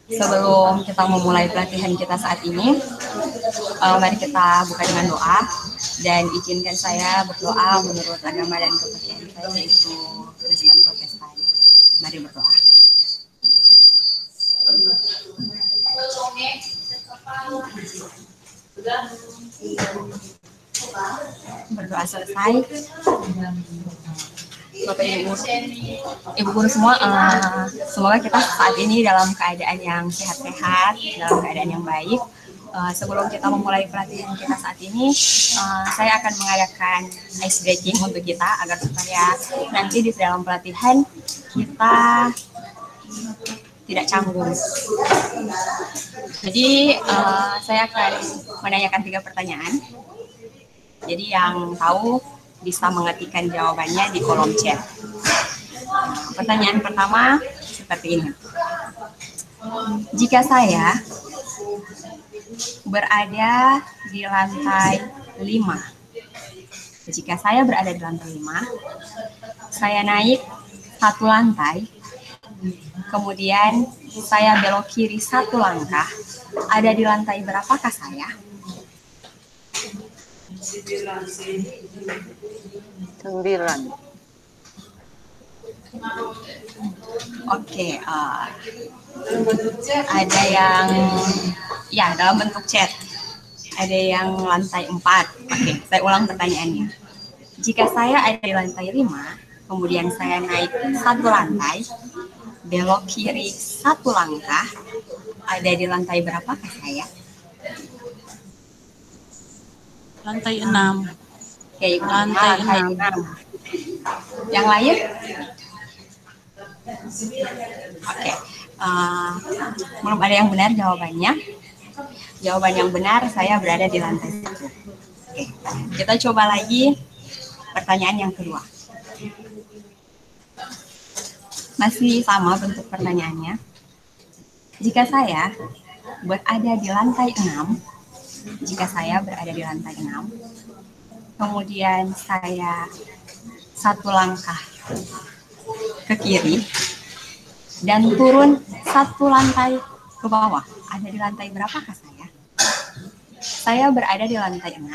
Sebelum kita memulai pelatihan kita saat ini, mari kita buka dengan doa, dan izinkan saya berdoa menurut agama dan kepercayaan saya, yaitu Kristen Protestan. Mari berdoa. Berdoa selesai. Bapak Ibu guru semua, semoga kita saat ini dalam keadaan yang sehat-sehat, dalam keadaan yang baik. Sebelum kita memulai pelatihan kita saat ini, saya akan mengadakan ice breaking untuk kita agar supaya nanti di dalam pelatihan kita tidak canggung. Jadi saya akan menanyakan 3 pertanyaan. Jadi yang tahu bisa mengetikkan jawabannya di kolom chat. Pertanyaan pertama seperti ini. Jika saya berada di lantai 5, jika saya berada di lantai 5, saya naik 1 lantai, kemudian saya belok kiri 1 langkah, ada di lantai berapakah saya? 9. Oke, ada yang ya dalam bentuk chat, ada yang lantai 4. Oke, saya ulang pertanyaannya. Jika saya ada di lantai 5, kemudian saya naik 1 lantai, belok kiri 1 langkah, ada di lantai berapakah saya? Lantai 6. Oke, Lantai 6. Yang lain? Oke, belum ada yang benar jawabannya. Jawaban yang benar, saya berada di lantai 1. Oke, kita coba lagi pertanyaan yang kedua. Masih sama bentuk pertanyaannya. Jika saya berada di lantai 6, jika saya berada di lantai 6, kemudian saya 1 langkah ke kiri dan turun 1 lantai ke bawah, ada di lantai berapakah saya? Saya berada di lantai 6,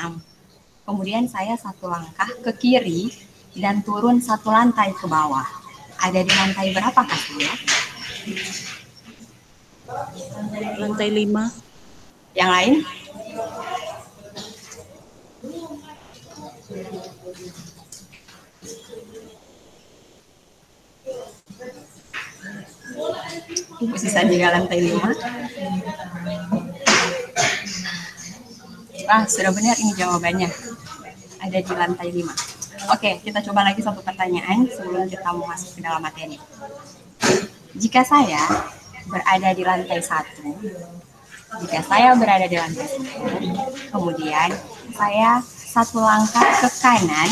kemudian saya 1 langkah ke kiri dan turun 1 lantai ke bawah, ada di lantai berapakah saya? Lantai 5. Yang lain? Sisa juga lantai 5. Sudah benar ini jawabannya. Ada di lantai 5. Oke, kita coba lagi 1 pertanyaan sebelum kita mau masuk ke dalam materi. Jika saya berada di lantai 1, jika saya berada di lantai 1, kemudian saya 1 langkah ke kanan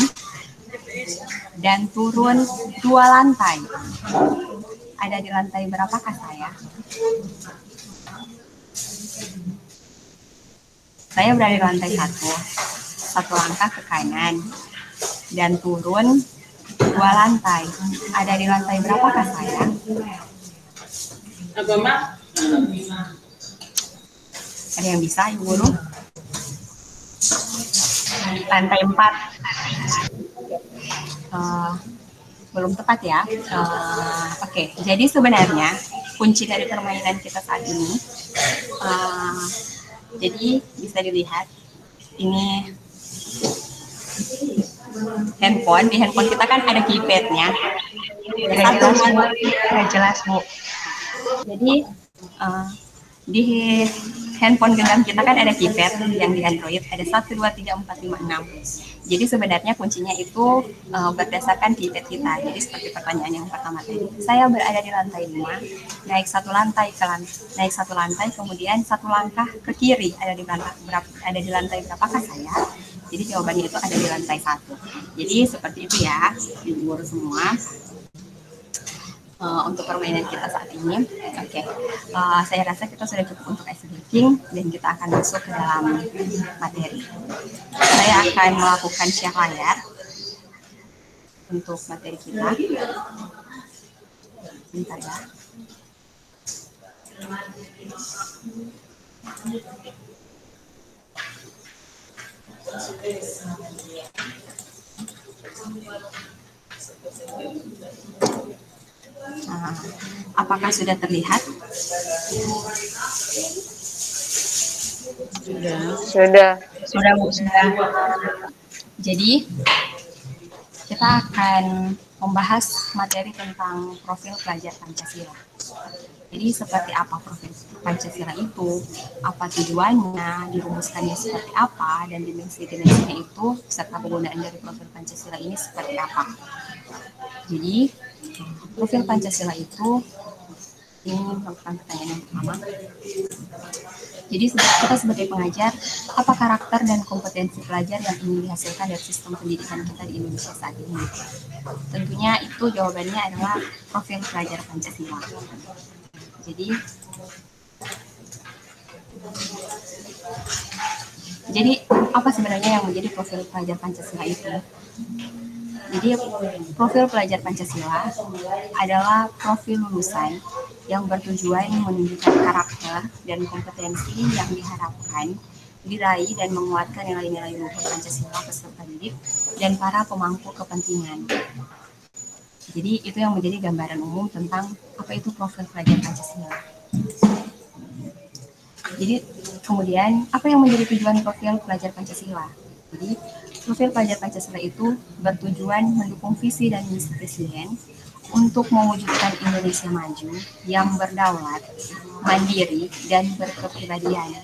dan turun 2 lantai, ada di lantai berapakah saya? Saya berada di lantai 1, 1 langkah ke kanan dan turun 2 lantai, ada di lantai berapakah saya? Apa, Mak? Ada yang bisa, Ibu Guru? Lantai 4. Belum tepat ya. Oke, jadi sebenarnya kunci dari permainan kita saat ini, jadi bisa dilihat ini handphone. Di handphone kita kan ada keypadnya. Nggak jelas, Bu. Jadi di handphone genggam kita kan ada keypad yang di Android, ada 1, 2, 3, 4, 5, 6. Jadi sebenarnya kuncinya itu berdasarkan keypad kita. Jadi seperti pertanyaan yang pertama tadi, saya berada di lantai 5, naik 1 lantai, kemudian 1 langkah ke kiri, ada di lantai berapakah saya? Jadi jawabannya itu ada di lantai 1. Jadi seperti itu ya, Ibu Guru semua. Untuk permainan kita saat ini. Oke, saya rasa kita sudah cukup untuk ice breaking dan kita akan masuk ke dalam materi. Saya akan melakukan share layar untuk materi kita. Bentar ya. Nah, apakah sudah terlihat? Sudah. Sudah, Bu, sudah. Jadi, kita akan membahas materi tentang profil pelajar Pancasila. Jadi, seperti apa profil Pancasila itu, apa tujuannya, dirumuskannya seperti apa, dan dimensi-dimensinya itu, serta penggunaan dari profil Pancasila ini seperti apa. Jadi, profil Pancasila itu, ini merupakan pertanyaan yang pertama. Jadi kita sebagai pengajar, apa karakter dan kompetensi pelajar yang ingin dihasilkan dari sistem pendidikan kita di Indonesia saat ini? Tentunya itu jawabannya adalah profil pelajar Pancasila. Jadi apa sebenarnya yang menjadi profil pelajar Pancasila itu? Jadi profil pelajar Pancasila adalah profil lulusan yang bertujuan menunjukkan karakter dan kompetensi yang diharapkan diraih dan menguatkan nilai-nilai luhur Pancasila peserta didik dan para pemangku kepentingan. Jadi itu yang menjadi gambaran umum tentang apa itu profil pelajar Pancasila. Jadi kemudian apa yang menjadi tujuan profil pelajar Pancasila? Jadi profil pelajar Pancasila itu bertujuan mendukung visi dan misi Presiden untuk mewujudkan Indonesia maju yang berdaulat, mandiri, dan berkepribadian.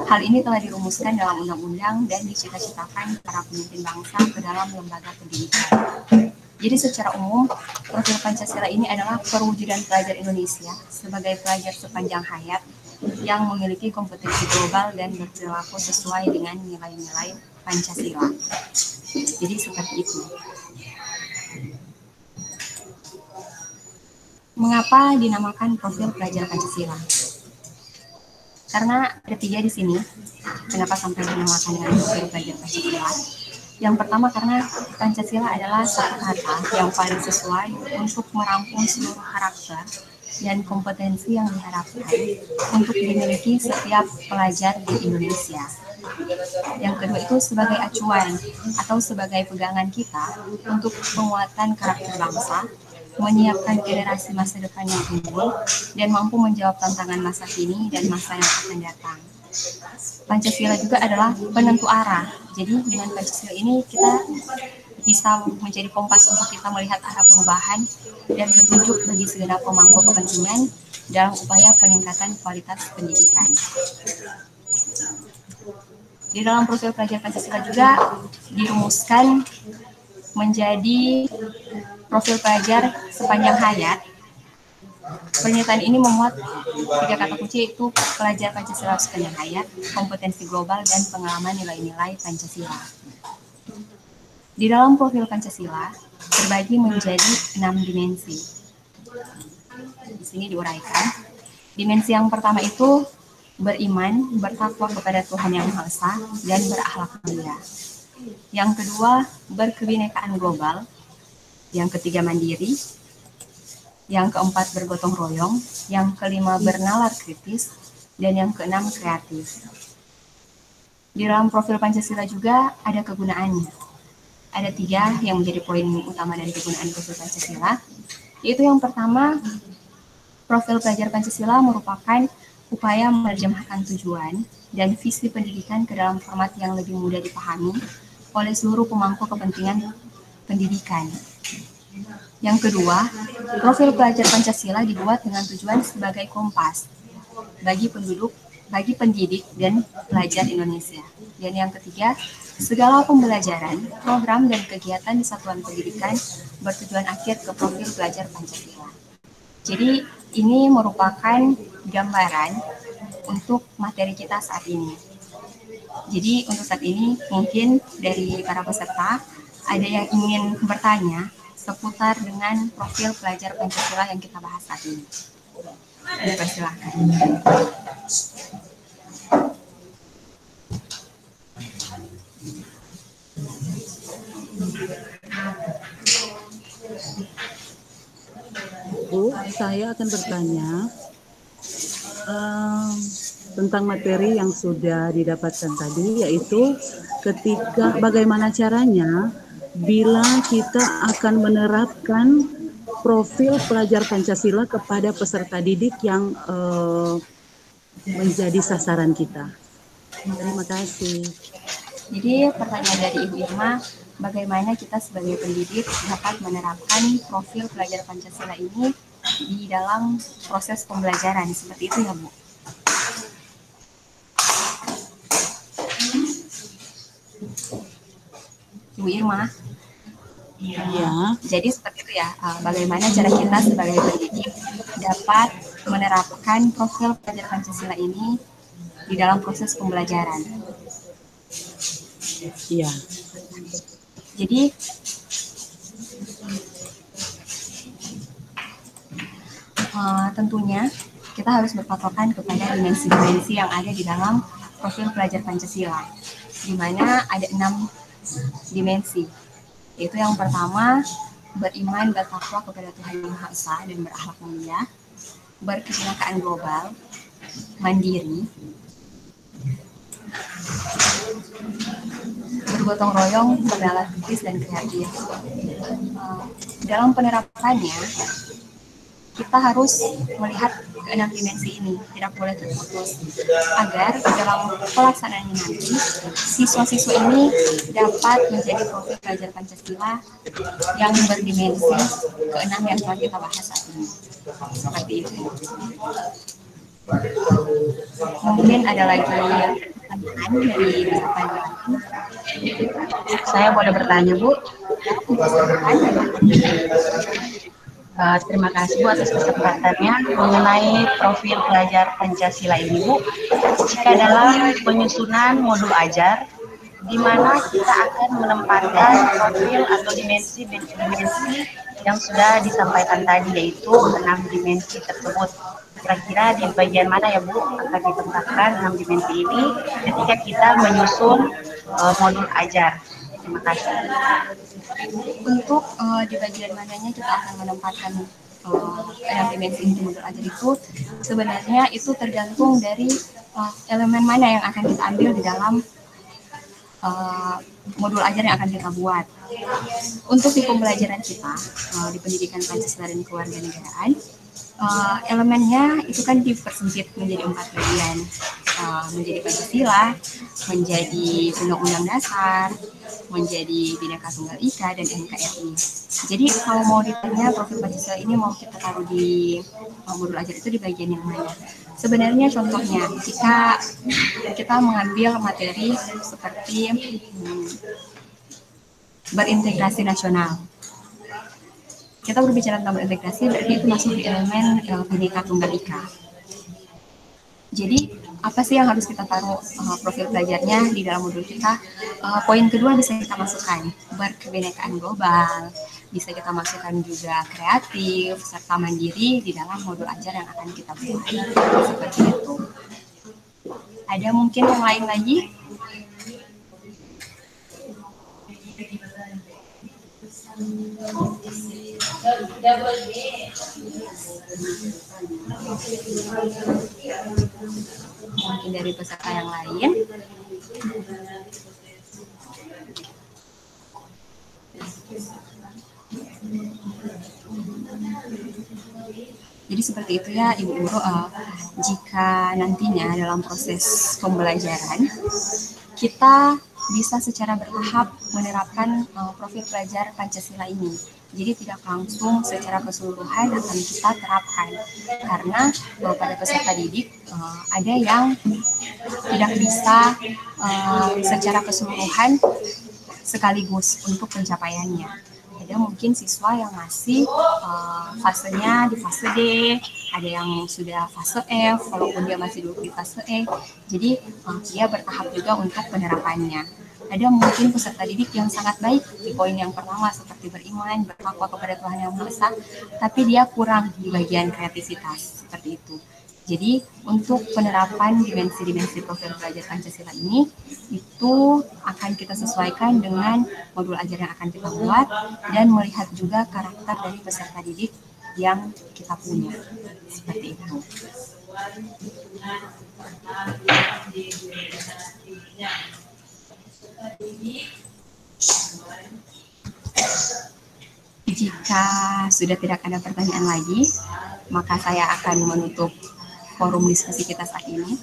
Hal ini telah dirumuskan dalam undang-undang dan dicita-citakan para pemimpin bangsa ke dalam lembaga pendidikan. Jadi secara umum, profil Pancasila ini adalah perwujudan pelajar Indonesia sebagai pelajar sepanjang hayat yang memiliki kompetensi global dan berperilaku sesuai dengan nilai-nilai Pancasila. Jadi seperti itu. Mengapa dinamakan profil pelajar Pancasila? Karena ada 3 di sini. Kenapa sampai dinamakan dengan profil pelajar Pancasila? Yang pertama karena Pancasila adalah satu kata yang paling sesuai untuk merangkum seluruh karakter dan kompetensi yang diharapkan untuk dimiliki setiap pelajar di Indonesia. Yang kedua itu sebagai acuan atau sebagai pegangan kita untuk penguatan karakter bangsa, menyiapkan generasi masa depan yang unggul, dan mampu menjawab tantangan masa kini dan masa yang akan datang. Pancasila juga adalah penentu arah. Jadi dengan Pancasila ini kita bisa menjadi kompas untuk kita melihat arah perubahan dan petunjuk bagi segenap pemangku kepentingan dalam upaya peningkatan kualitas pendidikan. Di dalam profil pelajar Pancasila juga dirumuskan menjadi profil pelajar sepanjang hayat. Pernyataan ini memuat 3 kata kunci, yaitu pelajar Pancasila sepanjang hayat, kompetensi global, dan pengalaman nilai-nilai Pancasila. Di dalam profil Pancasila terbagi menjadi 6 dimensi. Di sini diuraikan. Dimensi yang pertama itu beriman, bertakwa kepada Tuhan Yang Maha Esa, dan berakhlak mulia. Yang kedua, berkebinekaan global. Yang ketiga, mandiri. Yang keempat, bergotong royong. Yang kelima, bernalar kritis. Dan yang keenam, kreatif. Di dalam profil Pancasila juga ada kegunaannya. Ada 3 yang menjadi poin utama dari kegunaan profil Pancasila. Yaitu yang pertama, profil pelajar Pancasila merupakan upaya menerjemahkan tujuan dan visi pendidikan ke dalam format yang lebih mudah dipahami oleh seluruh pemangku kepentingan pendidikan. Yang kedua, profil pelajar Pancasila dibuat dengan tujuan sebagai kompas bagi pendidik dan pelajar Indonesia. Dan yang ketiga, segala pembelajaran, program, dan kegiatan di satuan pendidikan bertujuan akhir ke profil pelajar Pancasila. Jadi ini merupakan gambaran untuk materi kita saat ini. Jadi untuk saat ini mungkin dari para peserta ada yang ingin bertanya seputar dengan profil pelajar Pancasila yang kita bahas saat ini. Dipersilakan. Bu, saya akan bertanya, tentang materi yang sudah didapatkan tadi, yaitu ketika bagaimana caranya bila kita akan menerapkan profil pelajar Pancasila kepada peserta didik yang menjadi sasaran kita. Terima kasih. Jadi pertanyaan dari Ibu Irma, bagaimana kita sebagai pendidik dapat menerapkan profil pelajar Pancasila ini di dalam proses pembelajaran, seperti itu ya Bu? Ibu Irma? Ya. Jadi seperti itu ya, bagaimana cara kita sebagai pendidik dapat menerapkan profil pelajar Pancasila ini di dalam proses pembelajaran. Iya. Jadi tentunya kita harus berpatokan kepada dimensi-dimensi yang ada di dalam profil pelajar Pancasila, di mana ada 6 dimensi. Yaitu yang pertama, beriman, bertakwa kepada Tuhan Yang Maha Esa dan berakhlak mulia, berkebinekaan global, mandiri, bergotong royong, bernalar kritis, dan kreatif. Dalam penerapannya, kita harus melihat ke-6 dimensi ini, tidak boleh terputus, agar dalam pelaksanaannya nanti siswa-siswa ini dapat menjadi profil pelajar Pancasila yang berdimensi ke-6 yang telah kita bahas saat ini. Seperti itu. Mungkin ada lagi pertanyaan dari peserta yang lain. Saya boleh bertanya, Bu? Terima kasih Bu atas kesempatannya mengenai profil pelajar Pancasila ini Bu. Jika dalam penyusunan modul ajar, di mana kita akan menempatkan profil atau dimensi yang sudah disampaikan tadi, yaitu 6 dimensi tersebut. Kira-kira di bagian mana ya Bu akan ditempatkan 6 dimensi ini ketika kita menyusun modul ajar? Terima kasih. Untuk di bagian mananya kita akan menempatkan 6 dimensi di modul ajar itu, sebenarnya itu tergantung dari elemen mana yang akan kita ambil di dalam modul ajar yang akan kita buat. Untuk di pembelajaran kita di pendidikan Pancasila dan kewarganegaraan, elemennya itu kan dipersempit menjadi 4 bagian, menjadi Pancasila, menjadi Undang-Undang Dasar, menjadi Bhinneka Tunggal Ika, dan NKRI. Jadi kalau mau ditanya profil Pancasila ini mau kita taruh di modul ajar itu di bagian yang mana? Sebenarnya contohnya, jika kita mengambil materi seperti berintegrasi nasional, kita berbicara tentang berintegrasi, berarti itu masuk di elemen Bhinneka Tunggal Ika. Jadi apa sih yang harus kita taruh profil pelajarnya di dalam modul kita? Poin kedua bisa kita masukkan berkebinekaan global, bisa kita masukkan juga kreatif serta mandiri di dalam modul ajar yang akan kita buat. Seperti itu. Ada mungkin yang lain lagi? Mungkin dari peserta yang lain. Jadi seperti itu ya Ibu Guru, jika nantinya dalam proses pembelajaran kita bisa secara bertahap menerapkan profil pelajar Pancasila ini. Jadi tidak langsung secara keseluruhan akan kita terapkan, karena pada peserta didik ada yang tidak bisa secara keseluruhan sekaligus untuk pencapaiannya. Ada mungkin siswa yang masih fasenya di fase D, ada yang sudah fase F, walaupun dia masih duduk di fase E. Jadi dia bertahap juga untuk penerapannya. Ada mungkin peserta didik yang sangat baik di poin yang pertama seperti beriman, bertakwa kepada Tuhan Yang Maha Esa, tapi dia kurang di bagian kreativitas, seperti itu. Jadi untuk penerapan dimensi-dimensi profil pelajar Pancasila ini itu akan kita sesuaikan dengan modul ajar yang akan kita buat dan melihat juga karakter dari peserta didik yang kita punya, seperti itu. Jika sudah tidak ada pertanyaan lagi, maka saya akan menutup forum diskusi kita saat ini.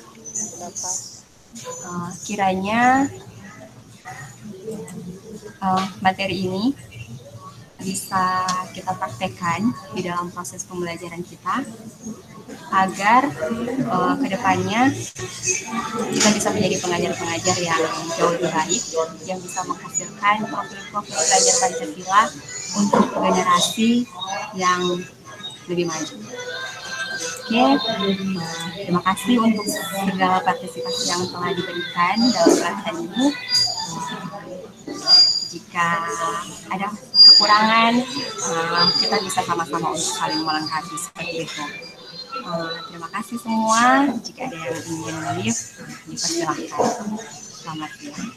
Kiranya materi ini bisa kita praktekkan di dalam proses pembelajaran kita, agar kedepannya kita bisa menjadi pengajar-pengajar yang jauh lebih baik, yang bisa menghasilkan profil-profil pelajar Pancasila untuk generasi yang lebih maju. Oke, terima kasih untuk segala partisipasi yang telah diberikan dalam pelatihan ini. Jika ada kekurangan, kita bisa sama-sama untuk saling melengkapi seperti itu. Terima kasih semua. Jika ada yang ingin menulis, dipersilahkan. Selamat siang.